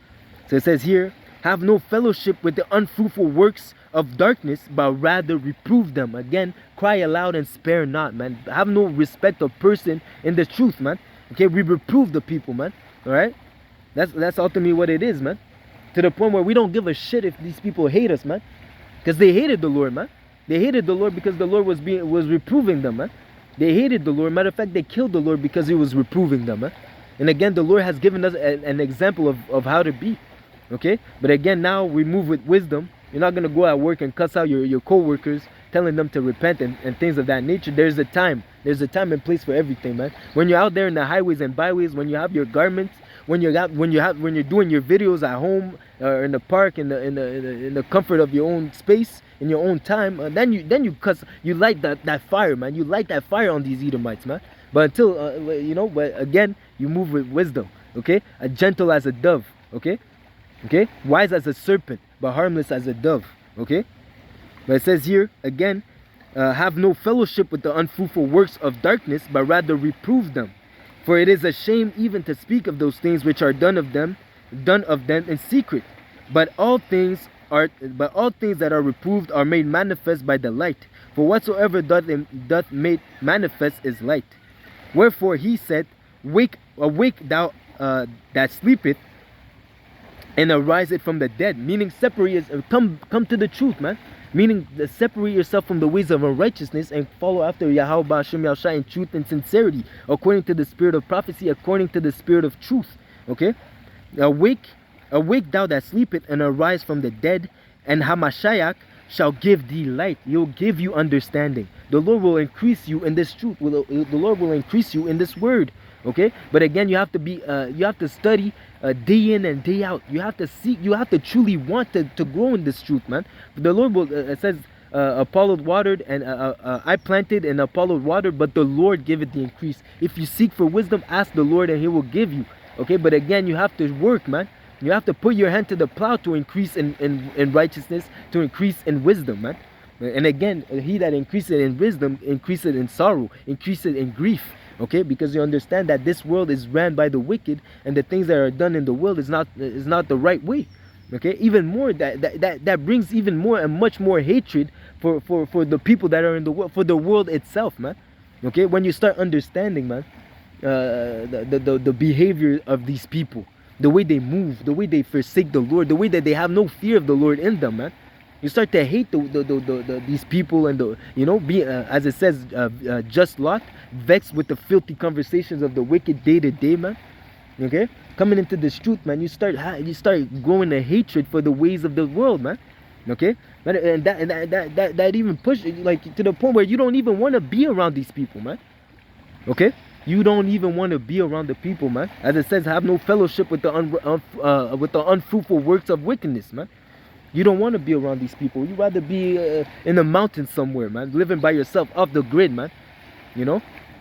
so it says here, Have no fellowship with the unfruitful works of darkness, but rather reprove them. Again, cry aloud and spare not, man. Have no respect of person in the truth, man. Okay, we reprove the people, man. All right, that's ultimately what it is, man. To the point where we don't give a shit if these people hate us, man, because they hated the Lord, man. They hated the Lord because the Lord was reproving them, man. They hated the Lord. Matter of fact, they killed the Lord because He was reproving them, man. And again, the Lord has given us an example of how to be. Okay, but again, now we move with wisdom. You're not gonna go at work and cuss out your co-workers, telling them to repent and things of that nature. There's a time and place for everything, man. When you're out there in the highways and byways, when you have your garments, when you're doing your videos at home or in the park, in the comfort of your own space, in your own time, then you cuss, you light that fire, man. You light that fire on these Edomites, man. But until but again, you move with wisdom. Okay, gentle as a dove. Okay, wise as a serpent, but harmless as a dove. Okay, but it says here again, have no fellowship with the unfruitful works of darkness, but rather reprove them. For it is a shame even to speak of those things which are done of them in secret. But all things that are reproved are made manifest by the light. For whatsoever doth made manifest is light. Wherefore he said, awake thou that sleepeth, and arise it from the dead. Meaning come to the truth, man. Meaning separate yourself from the ways of unrighteousness and follow after Yahweh Hashem Yahushua in truth and sincerity, according to the spirit of prophecy, according to the spirit of truth. Okay, awake thou that sleepeth, and arise from the dead, and Hamashiach shall give thee light. He'll give you understanding. The Lord will increase you in this truth. The Lord will increase you in this word. Okay, but again, you have to study day in and day out. You have to seek. You have to truly want to grow in this truth, man. The Lord will. It says, Apollo watered and I planted, and Apollo watered, but the Lord giveth the increase. If you seek for wisdom, ask the Lord, and He will give you. Okay, but again, you have to work, man. You have to put your hand to the plow to increase in righteousness, to increase in wisdom, man. And again, he that increases in wisdom increases in sorrow, increases in grief. Okay, because you understand that this world is ran by the wicked, and the things that are done in the world is not the right way. Okay, even more that brings even more and much more hatred for the people that are in the world, for the world itself, man. Okay, when you start understanding, man, the behavior of these people, the way they move, the way they forsake the Lord, the way that they have no fear of the Lord in them, man. You start to hate these people, and be as it says, just Lot, vexed with the filthy conversations of the wicked day to day, man. Okay, coming into this truth, man, you start growing a hatred for the ways of the world, man. Okay, and that even pushes like to the point where you don't even want to be around these people, man. Okay, you don't even want to be around the people, man. As it says, have no fellowship with the unfruitful works of wickedness, man. You don't want to be around these people. You'd rather be in the mountains somewhere, man, living by yourself, off the grid, man.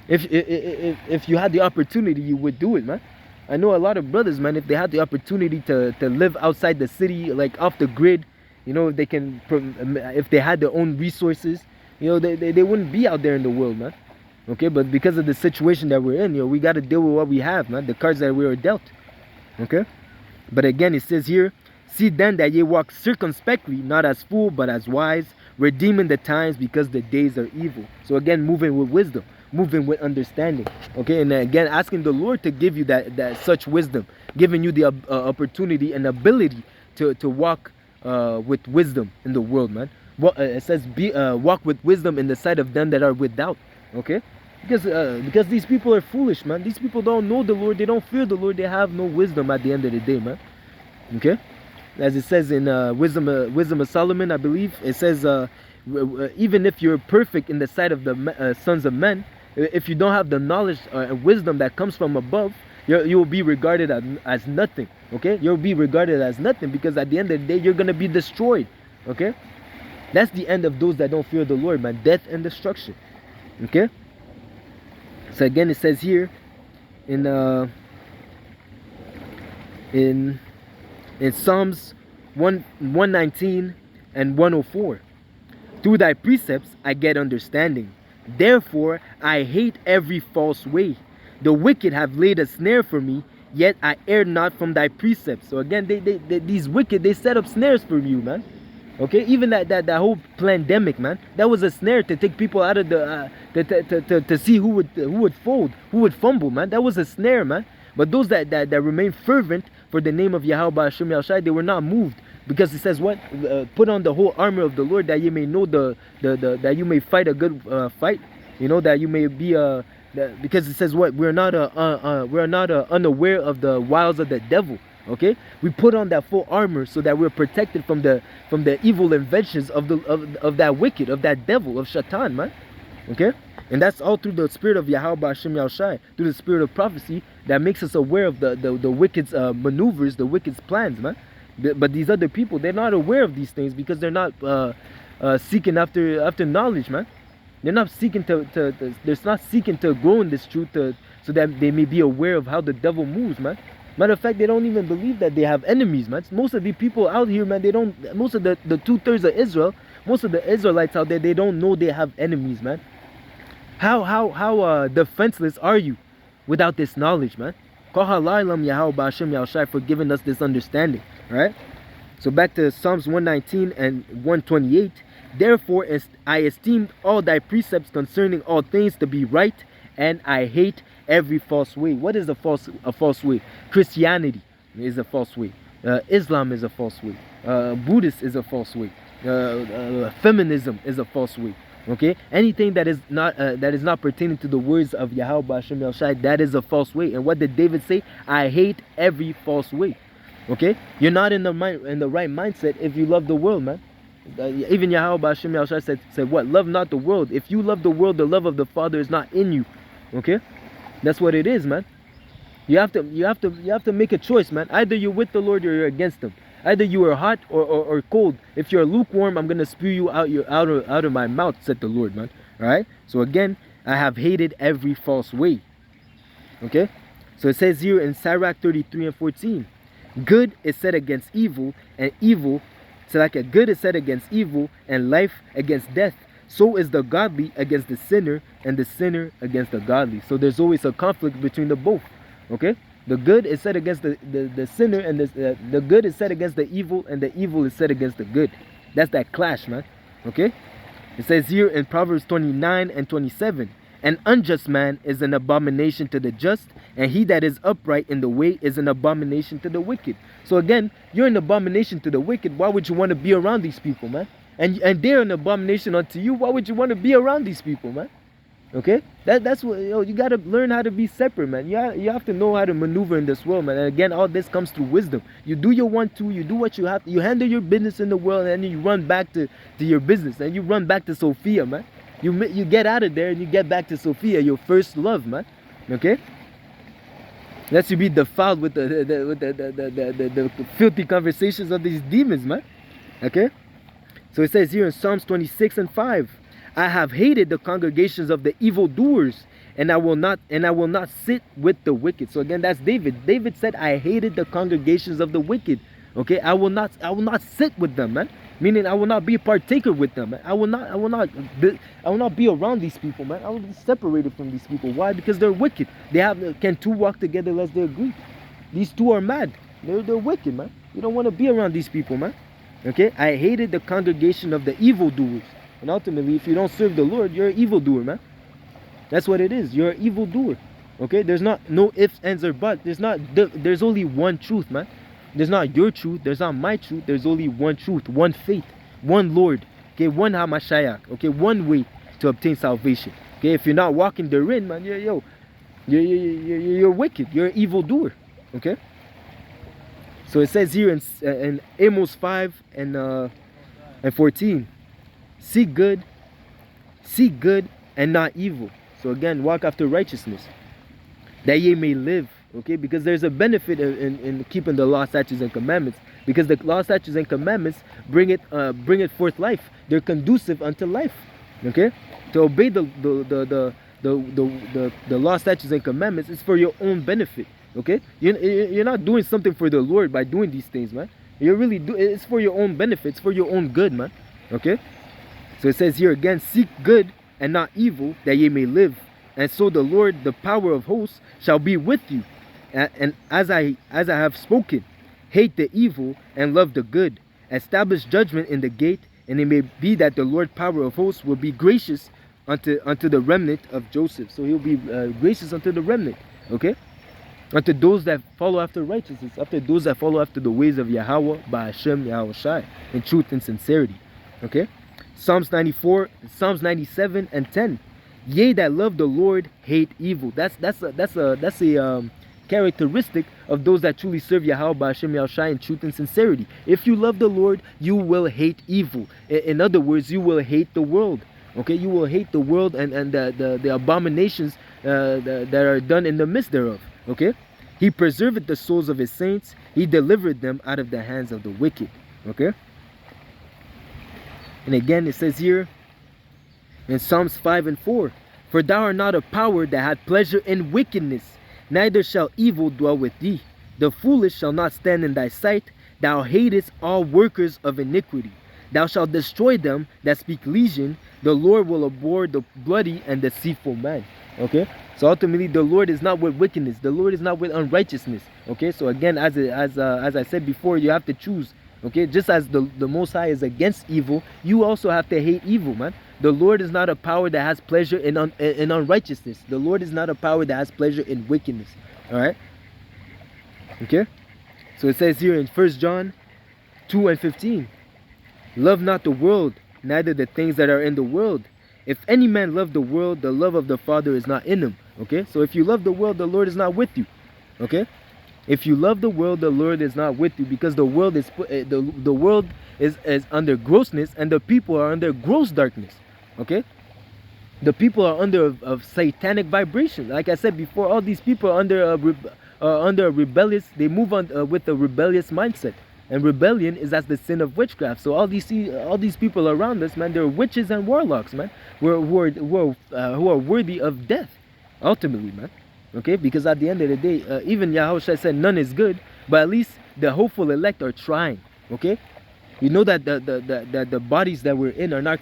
If you had the opportunity, you would do it, man. I know a lot of brothers, man, if they had the opportunity to live outside the city, like off the grid, if they can, if they had their own resources, they wouldn't be out there in the world, man. Okay, but because of the situation that we're in, we got to deal with what we have, man, the cards that we were dealt. Okay, but again, it says here, see then that ye walk circumspectly, not as fool, but as wise, redeeming the times, because the days are evil. So again, moving with wisdom, moving with understanding. Okay, and again, asking the Lord to give you that such wisdom, giving you the opportunity and ability to walk with wisdom in the world, man. It says, walk with wisdom in the sight of them that are without. Okay, because these people are foolish, man. These people don't know the Lord. They don't fear the Lord. They have no wisdom at the end of the day, man. Okay, as it says in wisdom of Solomon, I believe it says, even if you're perfect in the sight of the sons of men, if you don't have the knowledge and wisdom that comes from above, you will be regarded as nothing. Okay, you'll be regarded as nothing, because at the end of the day, you're gonna be destroyed. Okay, that's the end of those that don't fear the Lord, man. Death and destruction. Okay, so again, it says here in Psalms 119 and 104, through thy precepts I get understanding, therefore I hate every false way. The wicked have laid a snare for me, yet I erred not from thy precepts. So again, these wicked, they set up snares for you, man. Okay, even that whole pandemic, man, that was a snare to take people out of the to see who would fold, who would fumble, man. That was a snare, man. But those that remain fervent for the name of Yahweh Hashem Yahushai, they were not moved, because it says what? Put on the whole armor of the Lord, that you may know that you may fight a good fight. You know, that you may be because it says what? We're not unaware of the wiles of the devil. Okay, we put on that full armor so that we're protected from the evil inventions of that wicked, of that devil, of Shaitan, man. Okay, and that's all through the spirit of Yahweh Hashem Yahushai, through the spirit of prophecy, that makes us aware of the wicked's maneuvers, the wicked's plans, man. But these other people, they're not aware of these things, because they're not seeking after knowledge, man. They're not seeking they're not seeking to grow in this truth, so that they may be aware of how the devil moves, man. Matter of fact, they don't even believe that they have enemies, man. Most of the people out here, man, they don't. Most of the 2/3 of Israel, most of the Israelites out there, they don't know they have enemies, man. How defenseless are you without this knowledge, man? For giving us this understanding, right? So back to Psalms 119 and 128. Therefore I esteemed all thy precepts concerning all things to be right, and I hate every false way. What is a false way? Christianity is a false way. Islam is a false way. Buddhist is a false way. Feminism is a false way. Okay, anything that is not pertaining to the words of Yahweh Hashem Yahushai, that is a false way. And what did David say? I hate every false way. Okay, you're not in the right mindset if you love the world, man. Even Yahweh Hashem Yahushai said what? Love not the world. If you love the world, the love of the Father is not in you. Okay, that's what it is, man. You have to make a choice, man. Either you're with the Lord or you're against Him. Either you are hot or cold. If you're lukewarm, I'm gonna spew you out of my mouth, said the Lord, man. All right. So again, I have hated every false way. Okay. So it says here in Sirach 33 and 14, good is set against evil, and evil, so like a good is set against evil, and life against death. So is the godly against the sinner, and the sinner against the godly. So there's always a conflict between the both. Okay. The good is set against the sinner, and the good is set against the evil, and the evil is set against the good. That's that clash, man. Okay? It says here in Proverbs 29 and 27, an unjust man is an abomination to the just, and he that is upright in the way is an abomination to the wicked. So again, you're an abomination to the wicked. Why would you want to be around these people, man? And they're an abomination unto you. Why would you want to be around these people, man? Okay, that's what you gotta learn how to be separate, man. You have to know how to maneuver in this world, man. And again, all this comes through wisdom. You do your 1-2, you do what you have to, you handle your business in the world, and then you run back to your business, and you run back to Sophia, man. You get out of there and you get back to Sophia, your first love, man. Okay, lest you be defiled with the filthy conversations of these demons, man. Okay, so it says here in Psalms 26 and 5. I have hated the congregations of the evildoers, and I will not sit with the wicked. So again, that's David. David said, I hated the congregations of the wicked. Okay, I will not sit with them, man. Meaning I will not be a partaker with them, man. I will not be around these people, man. I will be separated from these people. Why? Because they're wicked. Can two walk together unless they agree? These two are mad. They're wicked, man. You don't want to be around these people, man. Okay, I hated the congregation of the evildoers. And ultimately, if you don't serve the Lord, you're an evildoer, man. That's what it is. You're an evildoer. Okay? There's no ifs, ands, or buts. There's only one truth, man. There's not your truth. There's not my truth. There's only one truth, one faith, one Lord. Okay? One Hamashiach. Okay? One way to obtain salvation. Okay? If you're not walking therein, man, you're wicked. You're an evildoer. Okay? So it says here in Amos 5 and 14. Seek good and not evil. So again, walk after righteousness, that ye may live. Okay, because there's a benefit in keeping the law, statutes, and commandments. Because the law, statutes, and commandments bring it forth life. They're conducive unto life. Okay, to obey the law, statutes, and commandments is for your own benefit. Okay, you're not doing something for the Lord by doing these things, man. It's for your own benefit. It's for your own good, man. Okay. So it says here again, seek good and not evil, that ye may live. And so the Lord, the power of hosts, shall be with you. And as I have spoken, hate the evil and love the good. Establish judgment in the gate, and it may be that the Lord power of hosts will be gracious unto the remnant of Joseph. So he'll be gracious unto the remnant, okay? Unto those that follow after righteousness, after those that follow after the ways of Yahweh, by Hashem, Yahweh Shai, in truth and sincerity, okay? Psalms 94, Psalms 97 and 10. Yea, that love the Lord hate evil. That's a characteristic of those that truly serve Yahweh by Hashem Yahweh Shai in truth and sincerity. If you love the Lord, you will hate evil. In other words, you will hate the world. Okay, you will hate the world and the abominations that are done in the midst thereof. Okay, he preserved the souls of his saints. He delivered them out of the hands of the wicked. Okay, and again it says here in Psalms 5 and 4, for thou art not a power that hath pleasure in wickedness, neither shall evil dwell with thee. The foolish shall not stand in thy sight. Thou hatest all workers of iniquity. Thou shalt destroy them that speak legion. The Lord will abhor the bloody and deceitful man. Okay, so ultimately the Lord is not with wickedness. The Lord is not with unrighteousness. Okay, so again, as I said before, you have to choose. Okay, just as the Most High is against evil, you also have to hate evil, man. The Lord is not a power that has pleasure in unrighteousness. The Lord is not a power that has pleasure in wickedness. All right. Okay. So it says here in 1 John 2 and 15, love not the world, neither the things that are in the world. If any man love the world, the love of the Father is not in him. Okay. So if you love the world, the Lord is not with you. Okay. If you love the world, the Lord is not with you, because the world is the world is under grossness, and the people are under gross darkness. Okay, the people are under a satanic vibration. Like I said before, all these people are under a rebellious. They move on with a rebellious mindset, and rebellion is as the sin of witchcraft. So all these people around us, man, they're witches and warlocks, man, who are worthy of death, ultimately, man. Okay, because at the end of the day, even Yahushua said none is good, but at least the hopeful elect are trying. Okay, you know that the bodies that we're in are not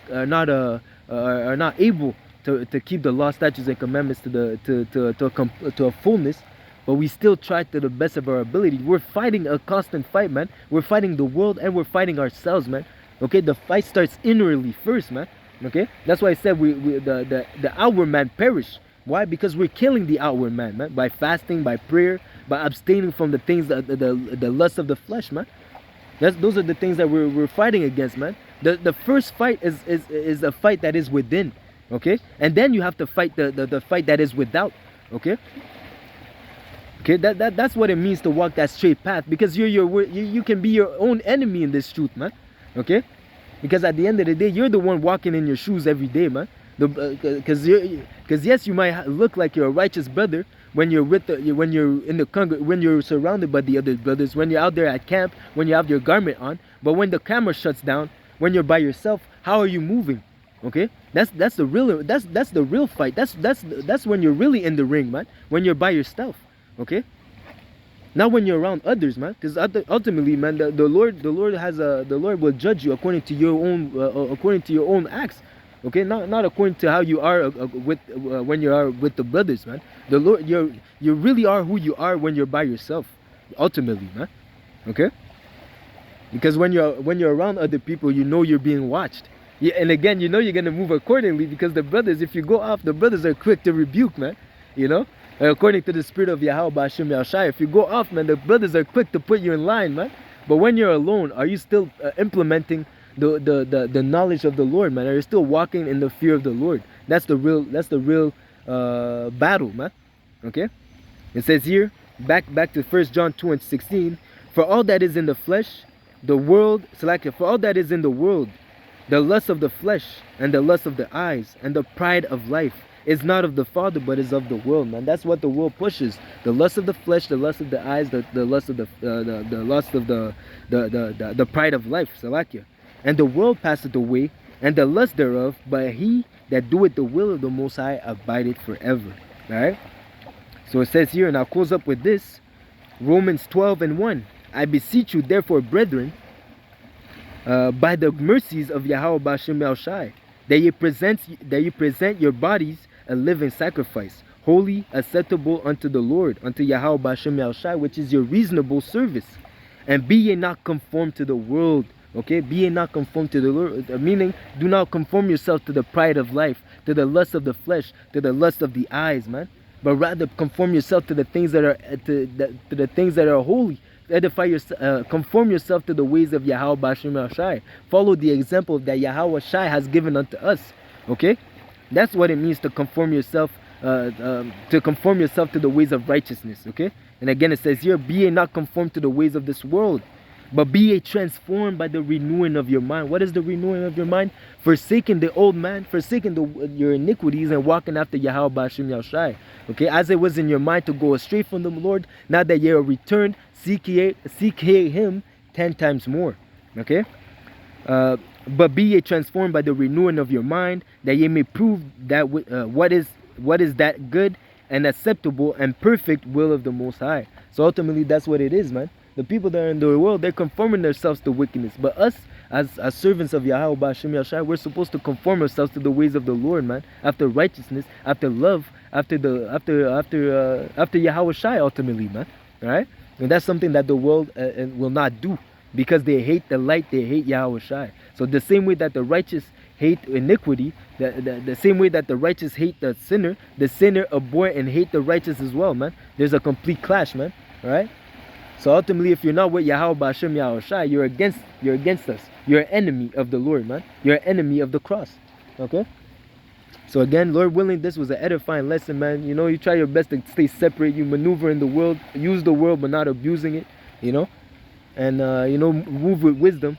able to keep the law, statutes, and commandments to a fullness, but we still try to the best of our ability. We're fighting a constant fight, man. We're fighting the world and we're fighting ourselves, man. Okay, the fight starts inwardly first, man. Okay, that's why I said the outward man perish. Why? Because we're killing the outward man, man, by fasting, by prayer, by abstaining from the things the lust of the flesh, man. Those are the things that we're fighting against, man. The first fight is a fight that is within, okay, and then you have to fight the fight that is without. Okay, that's what it means to walk that straight path, because you can be your own enemy in this truth, man. Okay, because at the end of the day, you're the one walking in your shoes every day, man. Because yes, you might look like you're a righteous brother when you're when you're surrounded by the other brothers, when you're out there at camp, when you have your garment on. But when the camera shuts down, when you're by yourself, how are you moving? Okay, that's the real fight. That's when you're really in the ring, man. When you're by yourself, okay. Not when you're around others, man. Because ultimately, man, the Lord will judge you according to your own acts. Okay, not according to how you are when you are with the brothers, man. The Lord, you really are who you are when you're by yourself, ultimately, man. Okay, because when you're around other people, you know you're being watched. Yeah, and again, you know you're gonna move accordingly, because the brothers, if you go off, the brothers are quick to rebuke, man. You know, according to the spirit of Yahweh Ba'ashem Yahushai, if you go off, man, the brothers are quick to put you in line, man. But when you're alone, are you still implementing the knowledge of the Lord, man? Are you still walking in the fear of the Lord? That's the real battle, man. Okay, it says here, back to 1 John 2 and 16, for all that is in the flesh, the world, for all that is in the world, the lust of the flesh and the lust of the eyes and the pride of life is not of the Father, but is of the world, man. That's what the world pushes: the lust of the flesh, the lust of the eyes, the lust of the lust of the pride of life, Salakia. And the world passeth away, and the lust thereof, but he that doeth the will of the Most High abideth forever. Alright? So it says here, and I'll close up with this, Romans 12 and 1. I beseech you, therefore, brethren, by the mercies of Yahweh Ba'ashem Yahushai, that you present your bodies a living sacrifice, holy, acceptable unto the Lord, unto Yahweh Ba'ashem Yahushai, which is your reasonable service. And be ye not conformed to the world. Okay, be ye not conformed to the world, meaning do not conform yourself to the pride of life, to the lust of the flesh, to the lust of the eyes, man. But rather conform yourself to the things that are to the things that are holy. Edify yourself, conform yourself to the ways of Yahweh Ba'ashem Yahushai. Follow the example that Yahweh Shai has given unto us. Okay, that's what it means to conform yourself. To conform yourself to the ways of righteousness. Okay, and again it says here, be ye not conformed to the ways of this world, but be ye transformed by the renewing of your mind. What is the renewing of your mind? Forsaking the old man, forsaking your iniquities, and walking after Yahweh Ba'ashem Yahushai. Okay, as it was in your mind to go astray from the Lord, now that ye are returned, seek ye him 10 times more. Okay, but be ye transformed by the renewing of your mind, that ye may prove that what is that good and acceptable and perfect will of the Most High. So ultimately, that's what it is, man. The people that are in the world, they're conforming themselves to wickedness. But us, as servants of Yahweh Ba'ashem Yahushai, we're supposed to conform ourselves to the ways of the Lord, man. After righteousness, after love, after Yahweh Shai, ultimately, man. All right, and that's something that the world will not do, because they hate the light, they hate Yahweh Shai. So the same way that the righteous hate iniquity, the same way that the righteous hate the sinner abhor and hate the righteous as well, man. There's a complete clash, man. All right. So ultimately, if you're not with Yahweh Ba'ashem Yahushai, you're against us. You're an enemy of the Lord, man. You're an enemy of the cross. Okay. So again, Lord willing, this was an edifying lesson, man. You know, you try your best to stay separate. You maneuver in the world, use the world, but not abusing it. You know, and you know, move with wisdom.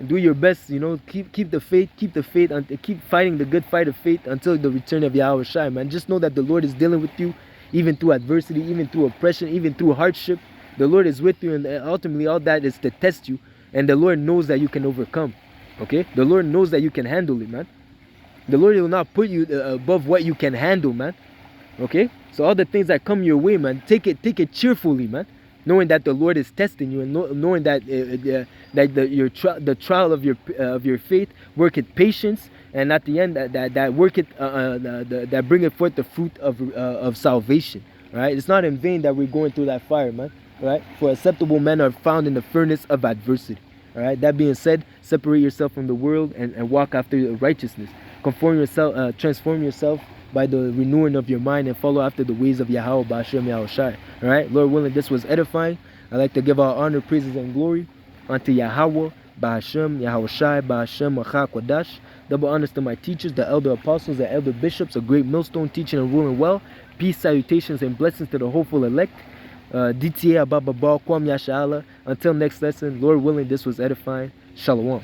Do your best, you know, keep the faith, and keep fighting the good fight of faith until the return of Yahweh Shai, man. Just know that the Lord is dealing with you, even through adversity, even through oppression, even through hardship. The Lord is with you, and ultimately all that is to test you. And the Lord knows that you can overcome. Okay? The Lord knows that you can handle it, man. The Lord will not put you above what you can handle, man. Okay? So all the things that come your way, man, take it cheerfully, man. Knowing that the Lord is testing you, and knowing that the trial of your faith worketh patience, and at the end that worketh that bringeth forth the fruit of salvation. Right? It's not in vain that we're going through that fire, man. Right? For acceptable men are found in the furnace of adversity. All right. That being said, separate yourself from the world and walk after righteousness. Transform yourself by the renewing of your mind, and follow after the ways of Yahweh Ba'ashem Yahushai. All right, Lord willing, this was edifying. I'd like to give all honor, praises, and glory unto Yahweh Ba'ashem Yahushai Ba'ashem Achak Wadash. Double honors to my teachers, the elder apostles, the elder bishops, a great millstone teaching and ruling well. Peace, salutations, and blessings to the hopeful elect. DTA Ababa Kwam Yasha Allah. Until next lesson, Lord willing, this was edifying. Shalom.